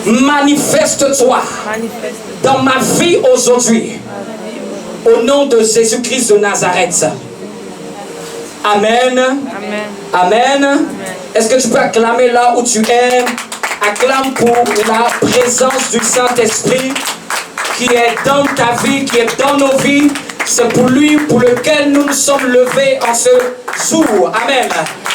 Manifeste-toi dans ma vie aujourd'hui. Au nom de Jésus-Christ de Nazareth. Amen. Amen. Est-ce que tu peux acclamer là où tu es? Acclame pour la présence du Saint-Esprit qui est dans ta vie, qui est dans nos vies. C'est pour lui pour lequel nous nous sommes levés en ce jour. Amen.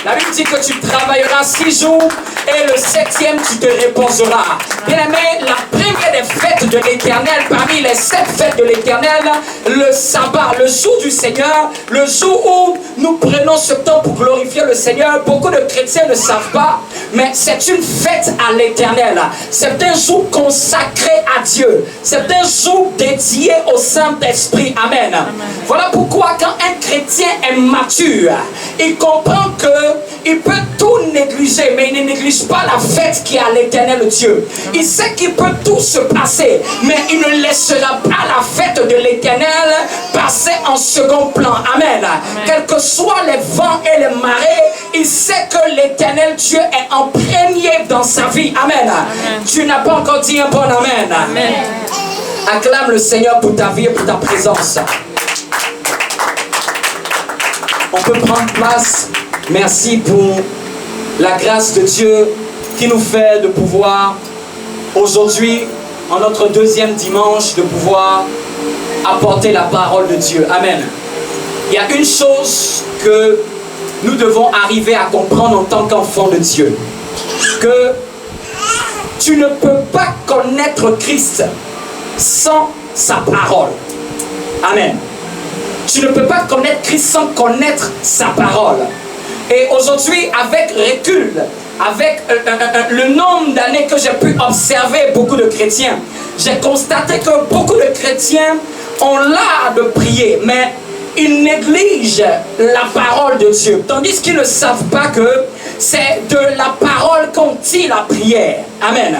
La Bible dit que tu travailleras 6 jours et le 7e tu te reposeras. Bien aimé, la première des fêtes de l'Éternel, parmi les 7 fêtes de l'Éternel, le sabbat, le jour du Seigneur, le jour où nous prenons ce temps pour glorifier le Seigneur. Beaucoup de chrétiens ne savent pas, mais c'est une fête à l'Éternel. C'est un jour consacré à Dieu. C'est un jour dédié au Saint-Esprit. Amen. Voilà pourquoi quand un chrétien est mature, il comprend qu'il peut tout négliger, mais il ne néglige pas la fête qui est à l'Éternel Dieu. Il sait qu'il peut tout se passer, mais il ne laissera pas la fête de l'Éternel passer en second plan. Amen. Quels que soient les vents et les marées, il sait que l'Éternel Dieu est en premier dans sa vie. Amen. Tu n'as pas encore dit un bon amen. Amen. Acclame le Seigneur pour ta vie et pour ta présence. On peut prendre place. Merci pour la grâce de Dieu qui nous fait de pouvoir aujourd'hui, en notre 2e dimanche, de pouvoir apporter la parole de Dieu. Amen. Il y a une chose que nous devons arriver à comprendre en tant qu'enfants de Dieu. Que tu ne peux pas connaître Christ sans sa parole. Amen. Tu ne peux pas connaître Christ sans connaître sa parole. Et aujourd'hui, avec recul, avec le nombre d'années que j'ai pu observer beaucoup de chrétiens, j'ai constaté que beaucoup de chrétiens ont l'art de prier, mais ils négligent la parole de Dieu. Tandis qu'ils ne savent pas que c'est de la parole qu'on tire la prière. Amen.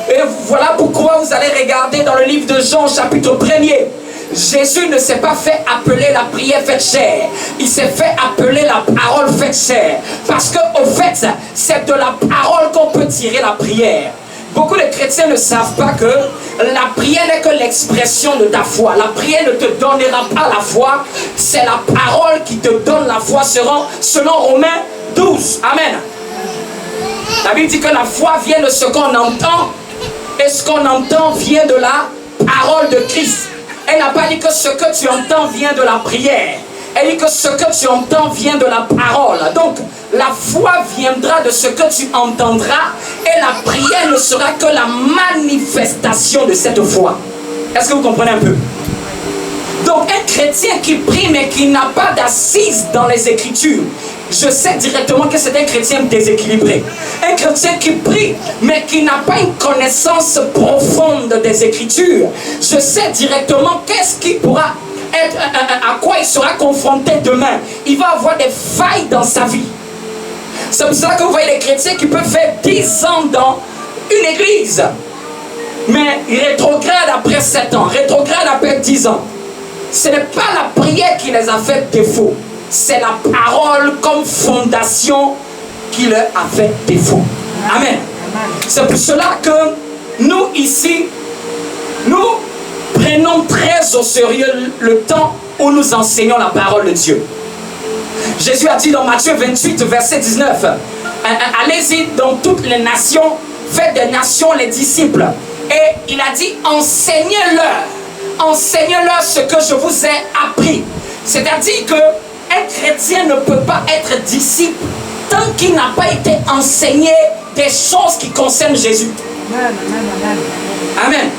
Et voilà pourquoi vous allez regarder dans le livre de Jean, chapitre 1er. Jésus ne s'est pas fait appeler la prière faite chair. Il s'est fait appeler la parole faite chair. Parce qu'au fait, c'est de la parole qu'on peut tirer la prière. Beaucoup de chrétiens ne savent pas que la prière n'est que l'expression de ta foi. La prière ne te donnera pas la foi. C'est la parole qui te donne la foi selon Romains 12. Amen. La Bible dit que la foi vient de ce qu'on entend. Et ce qu'on entend vient de la parole de Christ. Elle n'a pas dit que ce que tu entends vient de la prière. Elle dit que ce que tu entends vient de la parole. Donc, la foi viendra de ce que tu entendras et la prière ne sera que la manifestation de cette foi. Est-ce que vous comprenez un peu? Donc, un chrétien qui prie mais qui n'a pas d'assise dans les Écritures, je sais directement que c'est un chrétien déséquilibré. Un chrétien qui prie, mais qui n'a pas une connaissance profonde des Écritures, je sais directement qu'est-ce qui pourra être, à quoi il sera confronté demain. Il va avoir des failles dans sa vie. C'est pour cela que vous voyez les chrétiens qui peuvent faire 10 ans dans une église, mais ils rétrogradent après 7 ans, rétrogradent après 10 ans. Ce n'est pas la prière qui les a fait défaut. C'est la parole comme fondation qui leur a fait défaut. Amen. C'est pour cela que nous ici, nous prenons très au sérieux le temps où nous enseignons la parole de Dieu. Jésus a dit dans Matthieu 28, verset 19, allez-y dans toutes les nations, faites des nations les disciples. Et il a dit, enseignez-leur ce que je vous ai appris. C'est-à-dire que un chrétien ne peut pas être disciple tant qu'il n'a pas été enseigné des choses qui concernent Jésus. Amen.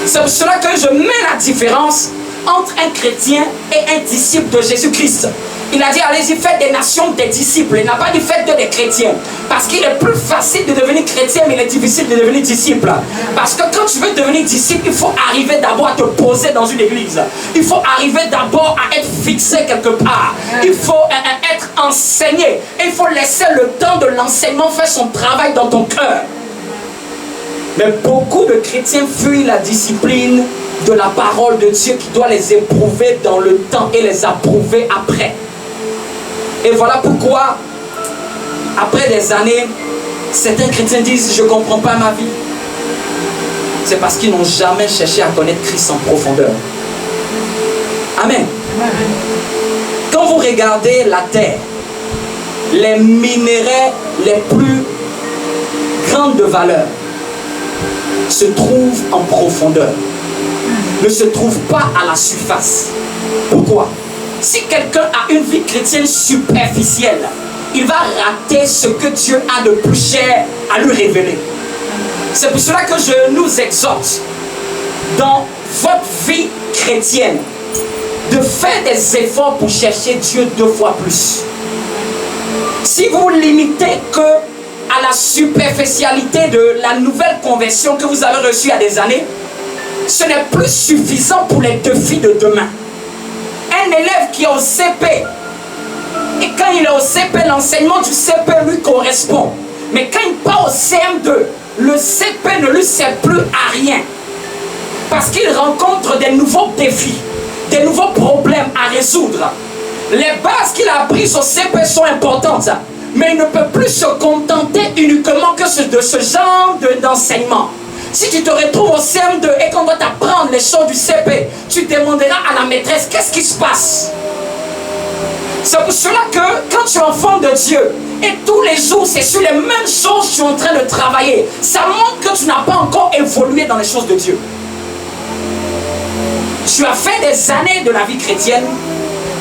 C'est pour cela que je mets la différence entre un chrétien et un disciple de Jésus-Christ. Il a dit, allez-y, faites des nations des disciples. Il n'a pas dit, faites des chrétiens. Parce qu'il est plus facile de devenir chrétien, mais il est difficile de devenir disciple. Parce que quand tu veux devenir disciple, il faut arriver d'abord à te poser dans une église. Il faut arriver d'abord à être fixé quelque part. Il faut être enseigné. Et il faut laisser le temps de l'enseignement faire son travail dans ton cœur. Mais beaucoup de chrétiens fuient la discipline de la parole de Dieu qui doit les éprouver dans le temps et les approuver après. Et voilà pourquoi, après des années, certains chrétiens disent « je ne comprends pas ma vie ». C'est parce qu'ils n'ont jamais cherché à connaître Christ en profondeur. Amen. Quand vous regardez la terre, les minéraux les plus grands de valeur se trouvent en profondeur, ne se trouvent pas à la surface. Pourquoi? Si quelqu'un a une vie chrétienne superficielle, il va rater ce que Dieu a de plus cher à lui révéler. C'est pour cela que je nous exhorte, dans votre vie chrétienne, de faire des efforts pour chercher Dieu 2 fois plus. Si vous limitez que à la superficialité de la nouvelle conversion que vous avez reçue il y a des années, ce n'est plus suffisant pour les défis de demain. Un élève qui est au CP, et quand il est au CP, l'enseignement du CP lui correspond. Mais quand il part au CM2, le CP ne lui sert plus à rien. Parce qu'il rencontre des nouveaux défis, des nouveaux problèmes à résoudre. Les bases qu'il a apprises au CP sont importantes, mais il ne peut plus se contenter uniquement que de ce genre d'enseignement. Si tu te retrouves au CM2 et qu'on doit t'apprendre les choses du CP, tu demanderas à la maîtresse qu'est-ce qui se passe. C'est pour cela que quand tu es enfant de Dieu et tous les jours c'est sur les mêmes choses que tu es en train de travailler, ça montre que tu n'as pas encore évolué dans les choses de Dieu. Tu as fait des années de la vie chrétienne,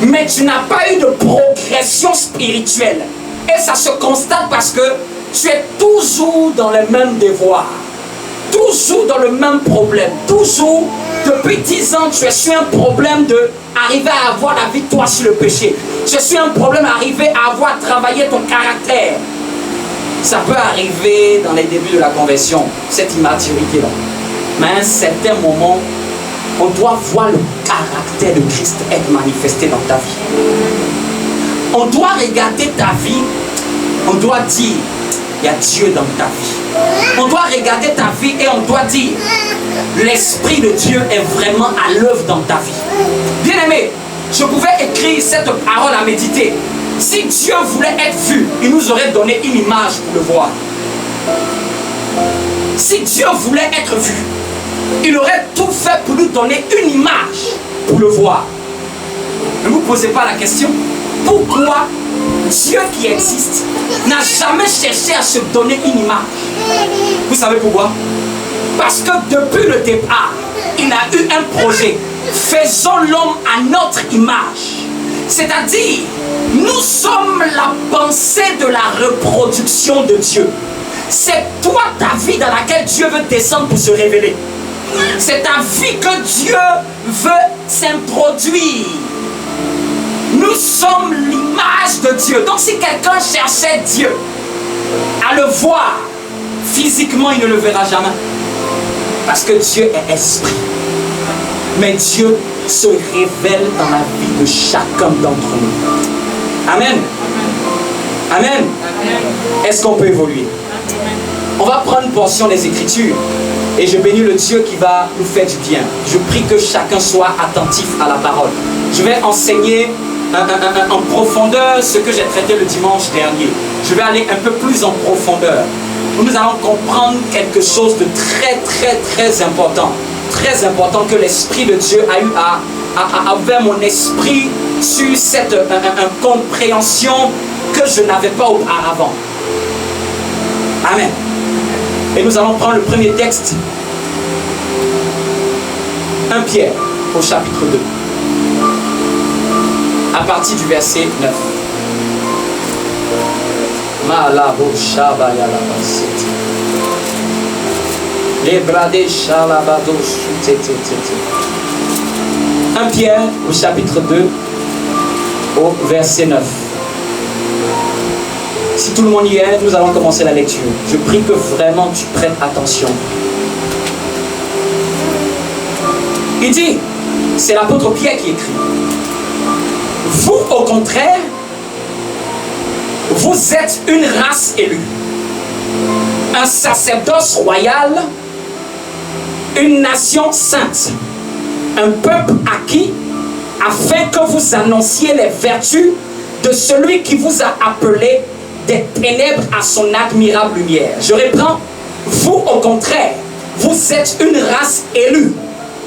mais tu n'as pas eu de progression spirituelle. Et ça se constate parce que tu es toujours dans les mêmes devoirs, toujours dans le même problème, toujours depuis 10 ans tu es sur un problème de arriver à avoir la victoire sur le péché. Tu es sur un problème d'arriver à avoir travaillé ton caractère. Ça peut arriver dans les débuts de la conversion, cette immaturité-là. Mais à un certain moment, on doit voir le caractère de Christ être manifesté dans ta vie. On doit regarder ta vie, on doit dire, il y a Dieu dans ta vie. On doit regarder ta vie et on doit dire, l'Esprit de Dieu est vraiment à l'œuvre dans ta vie. Bien aimé, je pouvais écrire cette parole à méditer. Si Dieu voulait être vu, il nous aurait donné une image pour le voir. Si Dieu voulait être vu, il aurait tout fait pour nous donner une image pour le voir. Ne vous posez pas la question. Pourquoi Dieu qui existe n'a jamais cherché à se donner une image? Vous savez pourquoi? Parce que depuis le départ, il a eu un projet. Faisons l'homme à notre image. C'est-à-dire, nous sommes la pensée de la reproduction de Dieu. C'est toi ta vie dans laquelle Dieu veut descendre pour se révéler. C'est ta vie que Dieu veut s'introduire. Nous sommes l'image de Dieu. Donc si quelqu'un cherchait Dieu à le voir, physiquement il ne le verra jamais. Parce que Dieu est esprit. Mais Dieu se révèle dans la vie de chacun d'entre nous. Amen. Amen. Est-ce qu'on peut évoluer? On va prendre une portion des Écritures. Et je bénis le Dieu qui va nous faire du bien. Je prie que chacun soit attentif à la parole. Je vais enseigner en profondeur ce que j'ai traité le dimanche dernier. Je vais aller un peu plus en profondeur. Nous allons comprendre quelque chose de très important. Très important que l'Esprit de Dieu a eu à vers mon esprit sur cette compréhension que je n'avais pas auparavant. Amen. Et nous allons prendre le premier texte. 1 Pierre au chapitre 2. À partir du verset 9. Un Pierre au chapitre 2 au verset 9. Si tout le monde y est, nous allons commencer la lecture. Je prie que vraiment tu prêtes attention. Il dit, c'est l'apôtre Pierre qui écrit. Vous, au contraire, vous êtes une race élue, un sacerdoce royal, une nation sainte, un peuple acquis, afin que vous annonciez les vertus de celui qui vous a appelé des ténèbres à son admirable lumière. Je reprends. Vous, au contraire, vous êtes une race élue.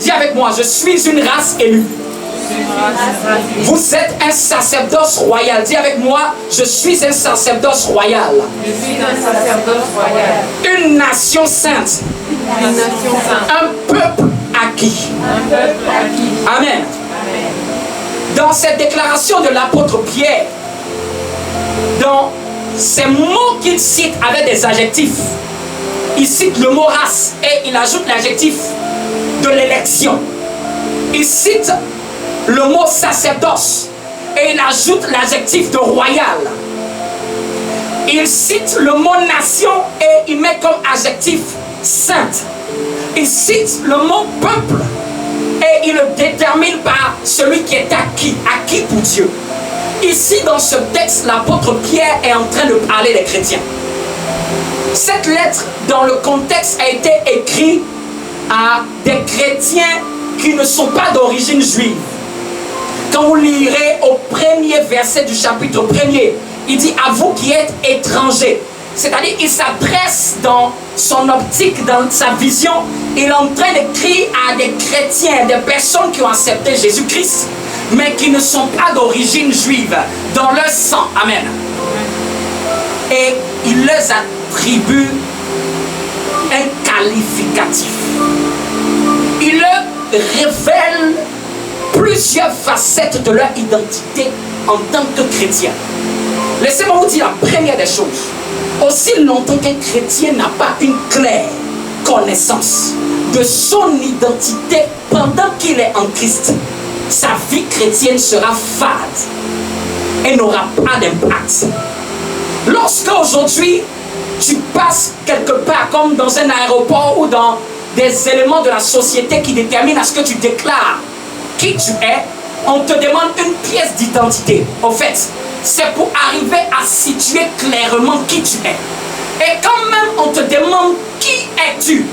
Dis avec moi, je suis une race élue. Vous êtes un sacerdoce royal. Dis avec moi, je suis un sacerdoce royal. Je suis un sacerdoce royal. Une nation sainte. Une nation sainte. Un peuple acquis. Un peuple acquis. Amen. Amen. Dans cette déclaration de l'apôtre Pierre, dans ces mots qu'il cite avec des adjectifs, il cite le mot race et il ajoute l'adjectif de l'élection. Il cite le mot sacerdoce et il ajoute l'adjectif de royal. Il cite le mot nation et il met comme adjectif sainte. Il cite le mot peuple et il le détermine par celui qui est acquis pour Dieu. Ici, dans ce texte, l'apôtre Pierre est en train de parler des chrétiens. Cette lettre, dans le contexte, a été écrite à des chrétiens qui ne sont pas d'origine juive. Quand vous lirez au premier verset du chapitre 1er, il dit à vous qui êtes étrangers. C'est-à-dire, il s'adresse dans son optique, dans sa vision, il est en train d'écrire à des chrétiens, des personnes qui ont accepté Jésus-Christ, mais qui ne sont pas d'origine juive, dans leur sang. Amen. Et il leur attribue un qualificatif. Il leur révèle plusieurs facettes de leur identité en tant que chrétien. Laissez-moi vous dire la première des choses. Aussi longtemps qu'un chrétien n'a pas une claire connaissance de son identité pendant qu'il est en Christ, sa vie chrétienne sera fade et n'aura pas d'impact. Lorsque aujourd'hui tu passes quelque part comme dans un aéroport ou dans des éléments de la société qui déterminent à ce que tu déclares qui tu es, on te demande une pièce d'identité. Au fait, c'est pour arriver à situer clairement qui tu es. Et quand même on te demande qui es-tu,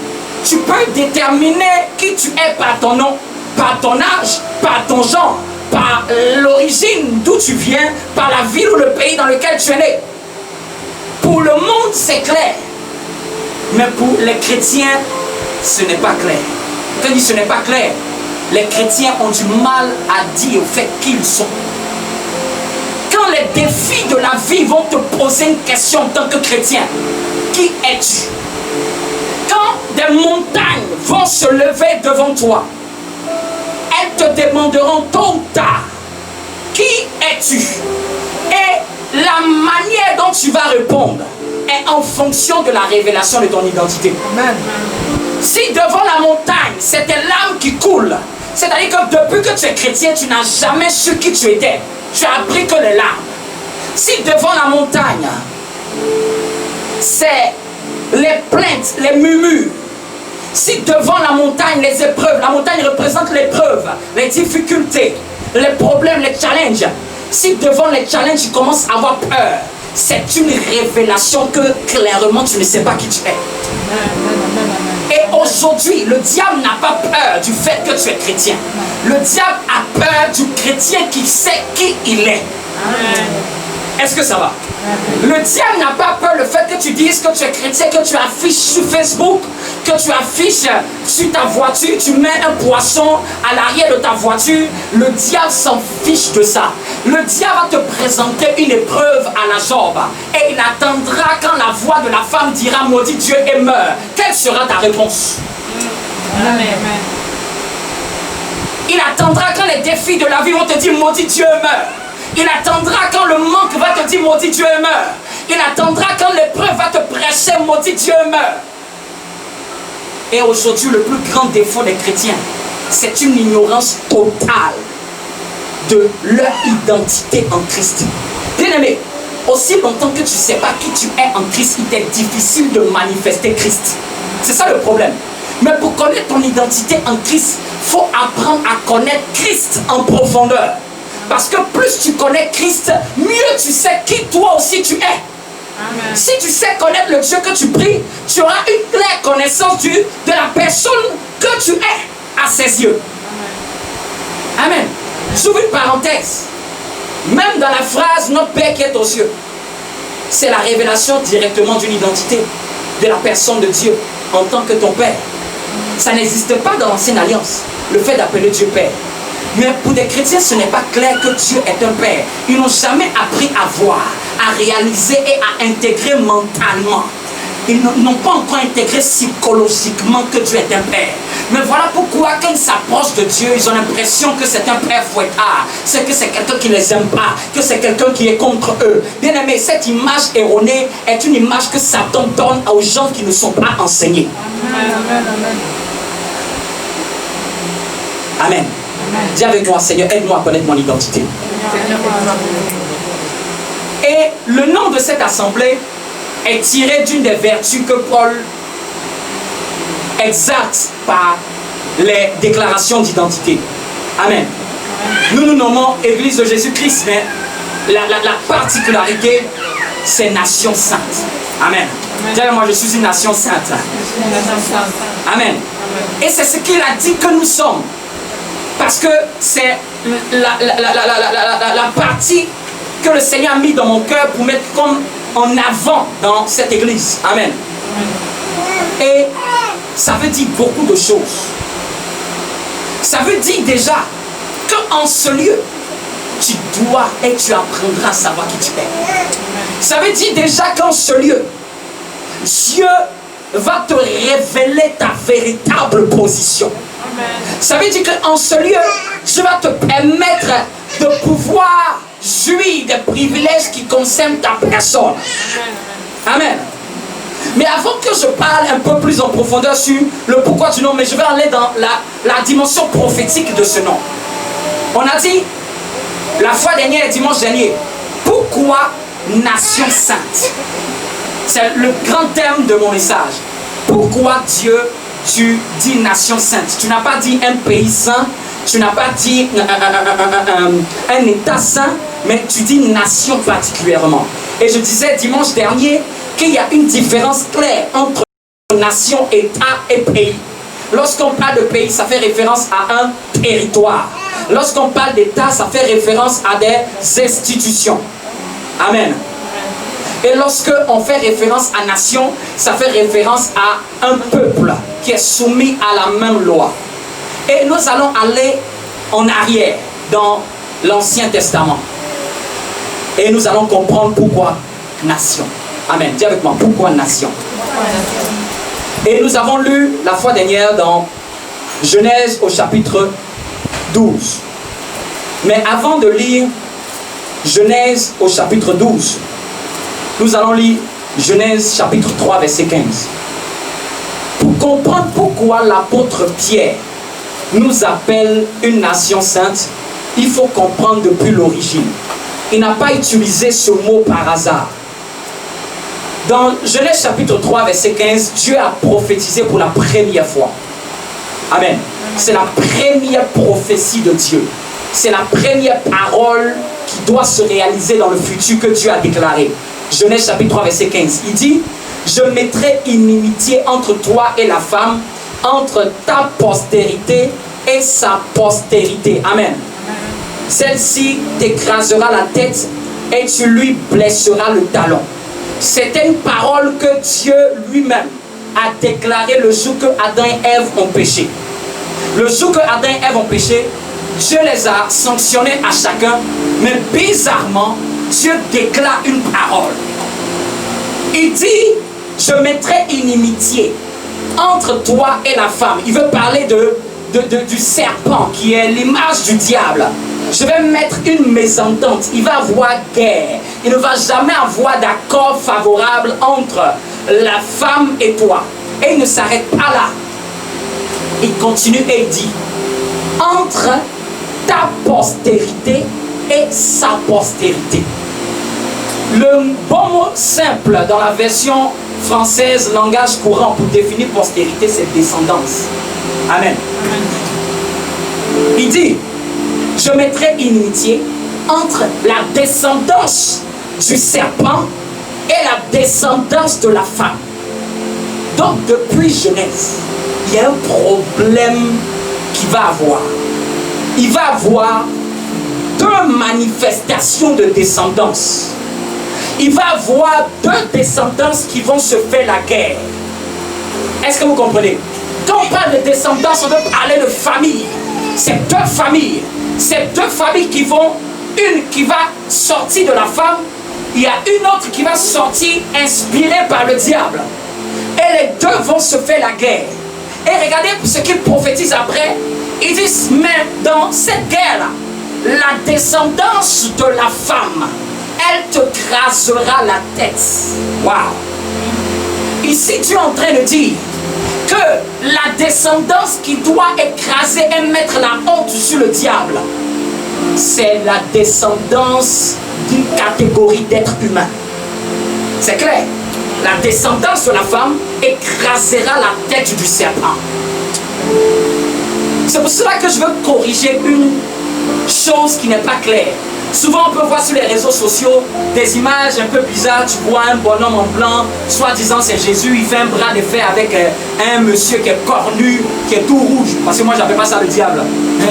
tu peux déterminer qui tu es par ton nom, par ton âge, par ton genre, par l'origine d'où tu viens, par la ville ou le pays dans lequel tu es né. Pour le monde, c'est clair. Mais pour les chrétiens, ce n'est pas clair. Quand je dis ce n'est pas clair, les chrétiens ont du mal à dire au fait qui ils sont. Quand les défis de la vie vont te poser une question en tant que chrétien, qui es-tu? Quand des montagnes vont se lever devant toi, elles te demanderont tôt ou tard, qui es-tu? Et la manière dont tu vas répondre est en fonction de la révélation de ton identité. Amen. Si devant la montagne, c'était l'âme qui coule, c'est-à-dire que depuis que tu es chrétien, tu n'as jamais su qui tu étais. Tu as appris que les larmes. Si devant la montagne, c'est les plaintes, les murmures. Si devant la montagne, les épreuves, la montagne représente l'épreuve, les difficultés, les problèmes, les challenges. Si devant les challenges, tu commences à avoir peur, c'est une révélation que clairement tu ne sais pas qui tu es. Et aujourd'hui, le diable n'a pas peur du fait que tu es chrétien. Le diable a peur du chrétien qui sait qui il est. Est-ce que ça va? Le diable n'a pas peur le fait que tu dises que tu es chrétien, que tu affiches sur Facebook, que tu affiches sur ta voiture, tu mets un poisson à l'arrière de ta voiture. Le diable s'en fiche de ça. Le diable va te présenter une épreuve à la Job et il attendra quand la voix de la femme dira maudit Dieu et meurt. Quelle sera ta réponse? Amen. Il attendra quand les défis de la vie vont te dire maudit Dieu et meurt. Il attendra quand le manque va te dire maudit Dieu et meurt. Il attendra quand l'épreuve va te prêcher maudit Dieu et meurt. Et aujourd'hui, le plus grand défaut des chrétiens, c'est une ignorance totale de leur identité en Christ. Bien aimé, aussi longtemps que tu ne sais pas qui tu es en Christ, il t'est difficile de manifester Christ. C'est ça le problème. Mais pour connaître ton identité en Christ, il faut apprendre à connaître Christ en profondeur. Parce que plus tu connais Christ, mieux tu sais qui toi aussi tu es. Amen. Si tu sais connaître le Dieu que tu pries, tu auras une claire connaissance de la personne que tu es à ses yeux. Amen. J'ouvre une parenthèse. Même dans la phrase « Notre Père qui est aux cieux », c'est la révélation directement d'une identité, de la personne de Dieu en tant que ton Père. Ça n'existe pas dans l'Ancienne Alliance, le fait d'appeler Dieu Père. Mais pour des chrétiens, ce n'est pas clair que Dieu est un Père. Ils n'ont jamais appris à voir, à réaliser et à intégrer mentalement. Ils n'ont pas encore intégré psychologiquement que Dieu est un Père. Mais voilà pourquoi quand ils s'approchent de Dieu, ils ont l'impression que c'est un Père fouettard. C'est que c'est quelqu'un qui ne les aime pas, que c'est quelqu'un qui est contre eux. Bien aimé, cette image erronée est une image que Satan donne aux gens qui ne sont pas enseignés. Amen. Amen. Amen. Dis avec moi, Seigneur, aide-moi à connaître mon identité. Et le nom de cette assemblée est tiré d'une des vertus que Paul exalte par les déclarations d'identité. Amen. Nous nous nommons Église de Jésus-Christ, mais la particularité, c'est Nation Sainte. Amen. Dis moi, je suis une nation sainte. Amen. Et c'est ce qu'il a dit que nous sommes. Parce que c'est la partie que le Seigneur a mis dans mon cœur pour mettre comme en avant dans cette église. Amen. Et ça veut dire beaucoup de choses. Ça veut dire déjà qu'en ce lieu, tu dois et tu apprendras à savoir qui tu es. Ça veut dire déjà qu'en ce lieu, Dieu va te révéler ta véritable position. Ça veut dire qu'en ce lieu, Dieu va te permettre de pouvoir jouir des privilèges qui concernent ta personne. Amen. Mais avant que je parle un peu plus en profondeur sur le pourquoi du nom, mais je vais aller dans la dimension prophétique de ce nom. On a dit la fois dernière, dimanche dernier, pourquoi Nation Sainte? C'est le grand thème de mon message. Pourquoi Dieu, tu dis Nation Sainte? Tu n'as pas dit un pays saint, tu n'as pas dit un État saint, mais tu dis nation particulièrement. Et je disais dimanche dernier qu'il y a une différence claire entre nation, État et pays. Lorsqu'on parle de pays, ça fait référence à un territoire. Lorsqu'on parle d'État, ça fait référence à des institutions. Amen. Et lorsque on fait référence à nation, ça fait référence à un peuple qui est soumis à la même loi. Et nous allons aller en arrière dans l'Ancien Testament. Et nous allons comprendre pourquoi nation. Amen. Dis avec moi, pourquoi nation? Et nous avons lu la fois dernière dans Genèse au chapitre 12. Mais avant de lire Genèse au chapitre 12, nous allons lire Genèse chapitre 3 verset 15. Pour comprendre pourquoi l'apôtre Pierre nous appelle une nation sainte, il faut comprendre depuis l'origine. Il n'a pas utilisé ce mot par hasard. Dans Genèse chapitre 3 verset 15, Dieu a prophétisé pour la première fois. Amen. C'est la première prophétie de Dieu. C'est la première parole qui doit se réaliser dans le futur que Dieu a déclaré. Genèse chapitre 3 verset 15. Il dit: je mettrai inimitié entre toi et la femme, entre ta postérité et sa postérité. Amen. Celle-ci t'écrasera la tête et tu lui blesseras le talon. C'était une parole que Dieu lui-même a déclarée le jour que Adam et Ève ont péché. Le jour que Adam et Ève ont péché, Dieu les a sanctionnés à chacun, mais bizarrement, Dieu déclare une parole. Il dit: je mettrai inimitié entre toi et la femme. Il veut parler du serpent qui est l'image du diable. Je vais mettre une mésentente. Il va avoir guerre. Il ne va jamais avoir d'accord favorable entre la femme et toi. Et il ne s'arrête pas là. Il continue et il dit: entre ta postérité et sa postérité. Le bon mot simple dans la version française, langage courant pour définir postérité, c'est descendance. Amen. Il dit: je mettrai inimitié entre la descendance du serpent et la descendance de la femme. Donc depuis Genèse, il y a un problème qui va avoir. il va avoir deux manifestations de descendance. Il va avoir deux descendances qui vont se faire la guerre. Est-ce que vous comprenez? Quand on parle de descendance, on veut parler de famille. C'est deux familles. C'est deux familles qui vont, une qui va sortir de la femme, il y a une autre qui va sortir inspirée par le diable. Et les deux vont se faire la guerre. Et regardez ce qu'ils prophétisent après. Ils disent, mais dans cette guerre-là, la descendance de la femme, elle te crasera la tête. Waouh! Ici, tu es en train de dire que la descendance qui doit écraser et mettre la honte sur le diable, c'est la descendance d'une catégorie d'êtres humains. C'est clair? La descendance de la femme écrasera la tête du serpent. C'est pour cela que je veux corriger une chose qui n'est pas claire. Souvent on peut voir sur les réseaux sociaux des images un peu bizarres. Tu vois un bonhomme en blanc, soi-disant c'est Jésus, il fait un bras de fer avec un monsieur qui est cornu, qui est tout rouge. Parce que moi j'appelle pas ça le diable.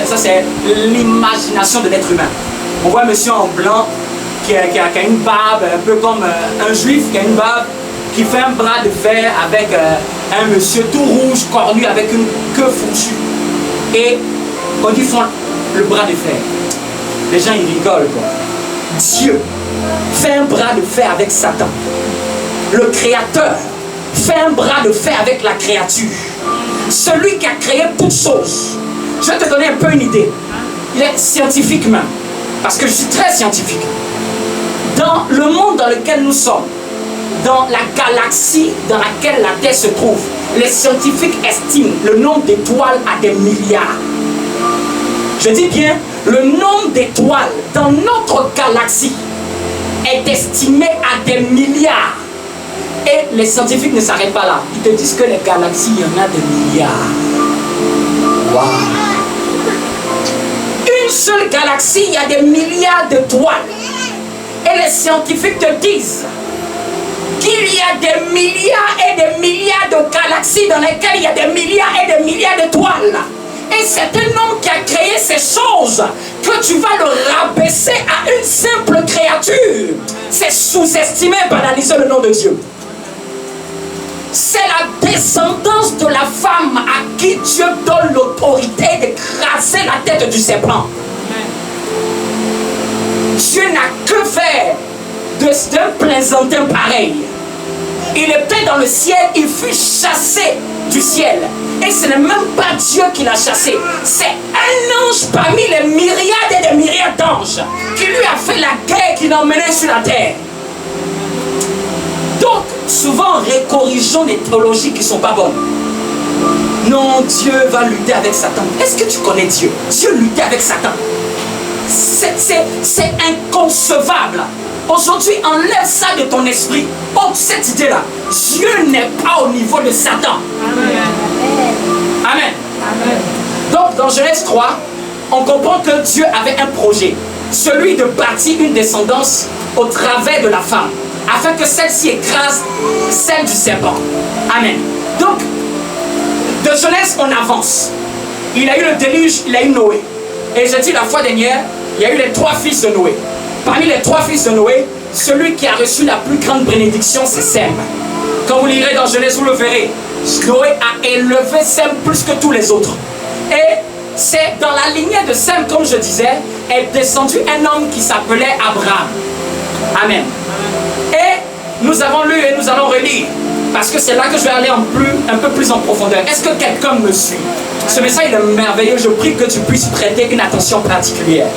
Ça c'est l'imagination de l'être humain. On voit un monsieur en blanc qui a une barbe, un peu comme un juif qui a une barbe, qui fait un bras de fer avec un monsieur tout rouge, cornu, avec une queue fourchue. Et on dit font le bras de fer. Les gens ils rigolent quoi. Dieu fait un bras de fer avec Satan. Le créateur fait un bras de fer avec la créature. Celui qui a créé toutes choses. Je vais te donner un peu une idée. Il est scientifique même. Parce que je suis très scientifique. Dans le monde dans lequel nous sommes, dans la galaxie dans laquelle la Terre se trouve, les scientifiques estiment le nombre d'étoiles à des milliards. Je dis bien, le nombre d'étoiles dans notre galaxie est estimé à des milliards. Et les scientifiques ne s'arrêtent pas là. Ils te disent que les galaxies, il y en a des milliards. Waouh! Une seule galaxie, il y a des milliards d'étoiles. Et les scientifiques te disent qu'il y a des milliards et des milliards de galaxies dans lesquelles il y a des milliards et des milliards d'étoiles. Et c'est un homme qui a créé ces choses que tu vas le rabaisser à une simple créature. C'est sous-estimer, banaliser le nom de Dieu. C'est la descendance de la femme à qui Dieu donne l'autorité d'écraser la tête du serpent. Dieu n'a que faire d'un plaisantin pareil. Il était dans le ciel, il fut chassé du ciel. Et ce n'est même pas Dieu qui l'a chassé. C'est un ange parmi les myriades et des myriades d'anges qui lui a fait la guerre, qui l'a emmené sur la terre. Donc, souvent, corrigeons des théologies qui ne sont pas bonnes. Non, Dieu va lutter avec Satan. Est-ce que tu connais Dieu? Dieu luttait avec Satan. C'est inconcevable. Aujourd'hui, enlève ça de ton esprit. Oh, cette idée-là. Dieu n'est pas au niveau de Satan. Amen. Amen. Amen. Donc, dans Genèse 3, on comprend que Dieu avait un projet. Celui de bâtir une descendance au travers de la femme. Afin que celle-ci écrase celle du serpent. Amen. Donc, de Genèse, on avance. Il a eu le déluge, il a eu Noé. Et j'ai dit la fois dernière, il y a eu les 3 fils de Noé. Parmi les 3 fils de Noé, celui qui a reçu la plus grande bénédiction, c'est Sem. Quand vous lirez dans Genèse, vous le verrez. Noé a élevé Sem plus que tous les autres. Et c'est dans la lignée de Sem, comme je disais, est descendu un homme qui s'appelait Abraham. Amen. Et nous avons lu et nous allons relire. Parce que c'est là que je vais aller un peu plus en profondeur. Est-ce que quelqu'un me suit? Ce message est merveilleux. Je prie que tu puisses prêter une attention particulière.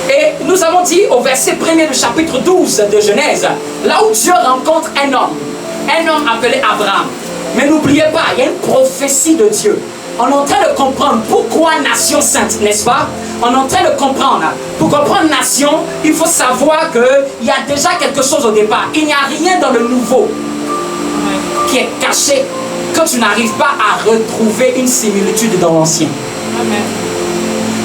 Et nous avons dit au verset 1er du chapitre 12 de Genèse, là où Dieu rencontre un homme appelé Abraham. Mais n'oubliez pas, il y a une prophétie de Dieu. On est en train de comprendre pourquoi nation sainte, n'est-ce pas? On est en train de comprendre. Pour comprendre nation, il faut savoir qu'il y a déjà quelque chose au départ. Il n'y a rien dans le nouveau qui est caché que tu n'arrives pas à retrouver une similitude dans l'ancien.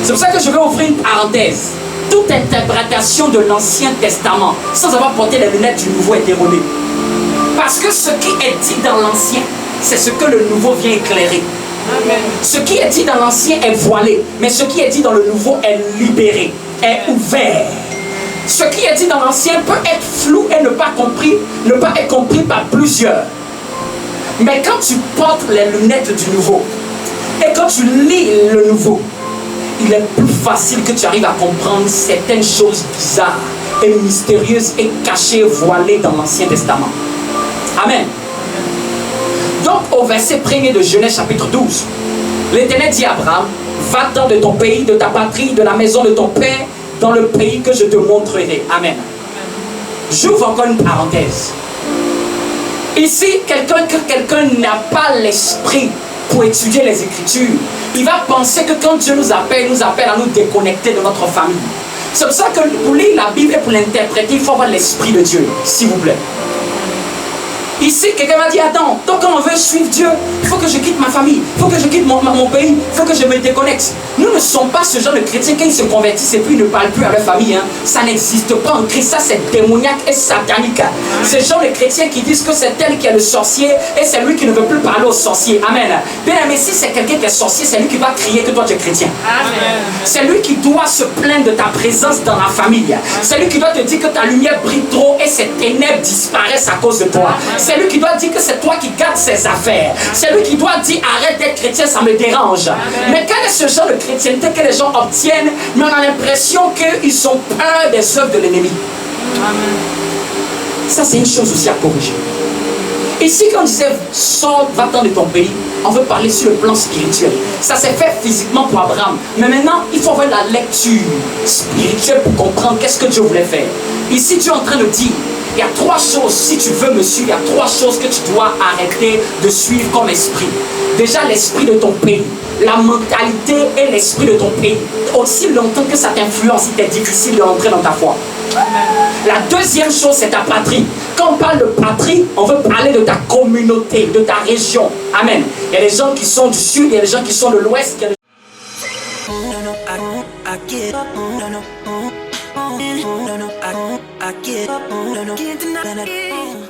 C'est pour ça que je vais ouvrir une parenthèse. Toute interprétation de l'Ancien Testament sans avoir porté les lunettes du Nouveau est erronée. Parce que ce qui est dit dans l'Ancien, c'est ce que le Nouveau vient éclairer. Amen. Ce qui est dit dans l'ancien est voilé, mais ce qui est dit dans le nouveau est libéré, est ouvert. Ce qui est dit dans l'ancien peut être flou et ne pas être compris par plusieurs. Mais quand tu portes les lunettes du nouveau et quand tu lis le nouveau, il est plus facile que tu arrives à comprendre certaines choses bizarres et mystérieuses et cachées, voilées dans l'Ancien Testament. Amen. Donc au verset 1er de Genèse chapitre 12, l'Éternel dit à Abraham, va-t'en de ton pays, de ta patrie, de la maison de ton père, dans le pays que je te montrerai. Amen. J'ouvre encore une parenthèse. Ici, quelqu'un n'a pas l'esprit pour étudier les Écritures, il va penser que quand Dieu nous appelle à nous déconnecter de notre famille. C'est pour ça que pour lire la Bible et pour l'interpréter, il faut avoir l'esprit de Dieu, s'il vous plaît. Ici, quelqu'un m'a dit, attends, donc quand on veut suivre Dieu, il faut que je quitte ma famille, il faut que je quitte mon pays, il faut que je me déconnecte. Nous ne sommes pas ce genre de chrétiens, quand ils se convertissent et puis ils ne parlent plus à leur famille. Hein. Ça n'existe pas en Christ, ça c'est démoniaque et satanique. Ce genre de chrétiens qui disent que c'est elle qui est le sorcier et c'est lui qui ne veut plus parler aux sorciers. Amen. Bien aimé, si c'est quelqu'un qui est sorcier, c'est lui qui va crier que toi tu es chrétien. Amen. C'est lui qui doit se plaindre de ta présence dans la famille. C'est lui qui doit te dire que ta lumière brille trop et ses ténèbres disparaissent à cause de toi. C'est lui qui doit dire que c'est toi qui gardes ses affaires. C'est lui qui doit dire arrête d'être chrétien, ça me dérange. Mais quel est ce genre de chrétienté que les gens obtiennent, mais on a l'impression qu'ils ont peur des œuvres de l'ennemi. Ça c'est une chose aussi à corriger. Ici quand on disait sors, va-t'en de ton pays, on veut parler sur le plan spirituel. Ça s'est fait physiquement pour Abraham. Mais maintenant, il faut avoir la lecture spirituelle pour comprendre qu'est-ce que Dieu voulait faire. Ici, Dieu est en train de dire, il y a trois choses, si tu veux me suivre, il y a trois choses que tu dois arrêter de suivre comme esprit. Déjà, l'esprit de ton pays, la mentalité et l'esprit de ton pays. Aussi longtemps que ça t'influence, il est difficile de rentrer dans ta foi. La deuxième chose, c'est ta patrie. Quand on parle de patrie, on veut parler de ta communauté, de ta région. Amen. Il y a des gens qui sont du sud, il y a des gens qui sont de l'ouest. I get up, can't deny it.